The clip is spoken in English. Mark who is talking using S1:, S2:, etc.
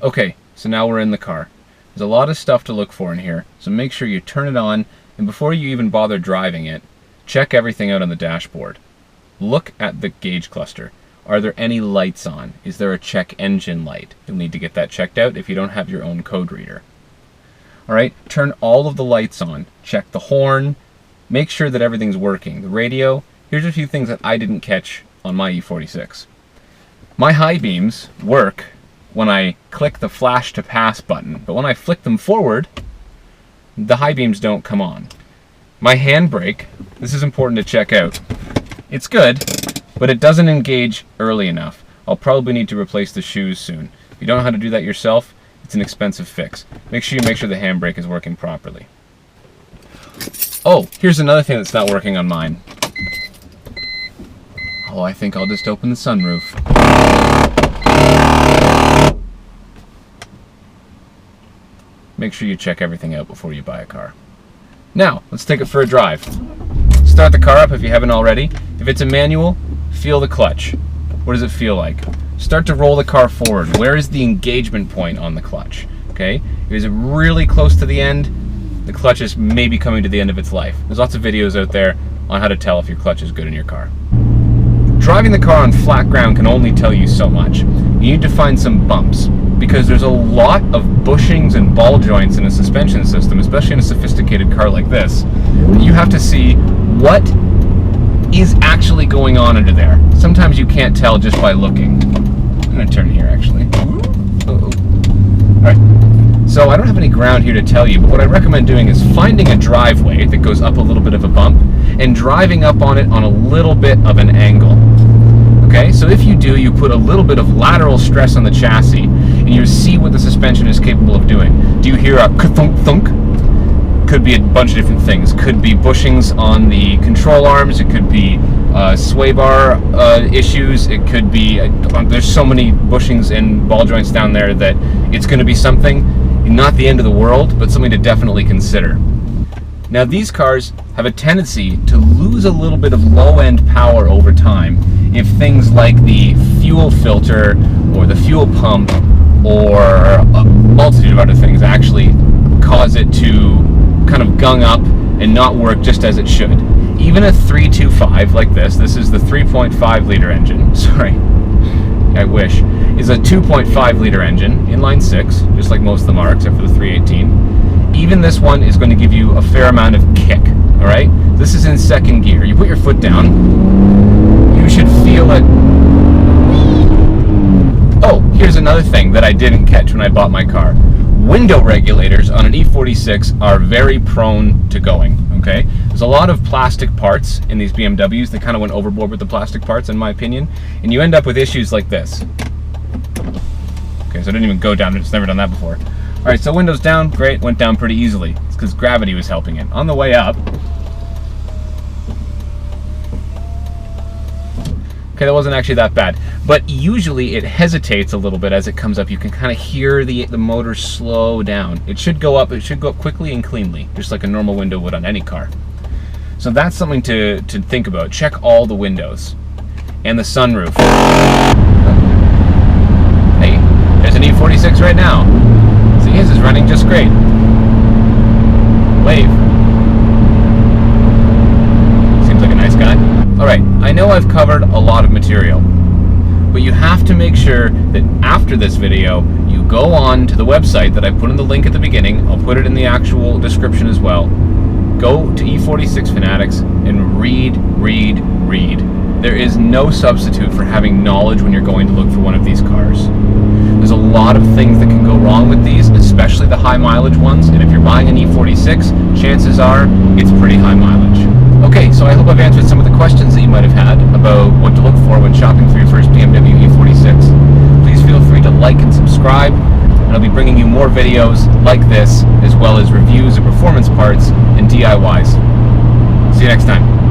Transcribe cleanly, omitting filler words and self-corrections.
S1: Okay, so now we're in the car. There's a lot of stuff to look for in here, so make sure you turn it on, and before you even bother driving it, check everything out on the dashboard. Look at the gauge cluster. Are there any lights on? Is there a check engine light? You'll need to get that checked out if you don't have your own code reader. Alright, turn all of the lights on. Check the horn. Make sure that everything's working. The radio, here's a few things that I didn't catch on my E46. My high beams work when I click the flash to pass button, but when I flick them forward, the high beams don't come on. My handbrake, this is important to check out. It's good, but it doesn't engage early enough. I'll probably need to replace the shoes soon. If you don't know how to do that yourself, it's an expensive fix. Make sure the handbrake is working properly. Oh, here's another thing that's not working on mine. Oh, I think I'll just open the sunroof. Make sure you check everything out before you buy a car. Now, let's take it for a drive. Start the car up if you haven't already. If it's a manual, feel the clutch. What does it feel like? Start to roll the car forward. Where is the engagement point on the clutch? Okay, is it really close to the end? The clutch is maybe coming to the end of its life. There's lots of videos out there on how to tell if your clutch is good in your car. Driving the car on flat ground can only tell you so much. You need to find some bumps, because there's a lot of bushings and ball joints in a suspension system, especially in a sophisticated car like this, that you have to see what is actually going on under there. Sometimes you can't tell just by looking. I'm going to turn here, actually. Alright, so I don't have any ground here to tell you, but what I recommend doing is finding a driveway that goes up a little bit of a bump and driving up on it on a little bit of an angle. Okay, so if you do, you put a little bit of lateral stress on the chassis and you see what the suspension is capable of doing. Do you hear a ka-thunk thunk? Could be a bunch of different things. Could be bushings on the control arms. It could be sway bar issues. It could be, there's so many bushings and ball joints down there that it's going to be something, not the end of the world, but something to definitely consider. Now these cars have a tendency to lose a little bit of low-end power over time if things like the fuel filter or the fuel pump or a multitude of other things actually cause it to kind of gung up and not work just as it should. Even a 325 like this is the 3.5 liter engine, sorry, I wish, is a 2.5 liter engine, inline 6, just like most of them are except for the 318. Even this one is going to give you a fair amount of kick, alright? This is in second gear. You put your foot down, you should feel it. Oh, here's another thing that I didn't catch when I bought my car. Window regulators on an E46 are very prone to going, okay? There's a lot of plastic parts in these BMWs. They kind of went overboard with the plastic parts, in my opinion, and you end up with issues like this. Okay, so I didn't even go down, I've just never done that before. Alright, so windows down, great, went down pretty easily. It's because gravity was helping it. On the way up, okay, that wasn't actually that bad. But usually it hesitates a little bit as it comes up. You can kind of hear the motor slow down. It should go up quickly and cleanly, just like a normal window would on any car. So that's something to think about. Check all the windows. And the sunroof. Hey, there's an E46 right now. See, his is running just great. Wave. Seems like a nice guy. Alright, I know I've covered a lot of material, but you have to make sure that after this video, you go on to the website that I put in the link at the beginning. I'll put it in the actual description as well. Go to E46 Fanatics and read. There is no substitute for having knowledge when you're going to look for one of these cars. There's a lot of things that can go wrong with these, especially the high mileage ones, and if you're buying an E46, chances are it's pretty high mileage. Okay, so I hope I've answered some of the questions that you might have had about what to look for when shopping for your first BMW E46. Please feel free to like and subscribe, and I'll be bringing you more videos like this, as well as reviews of performance parts and DIYs. See you next time.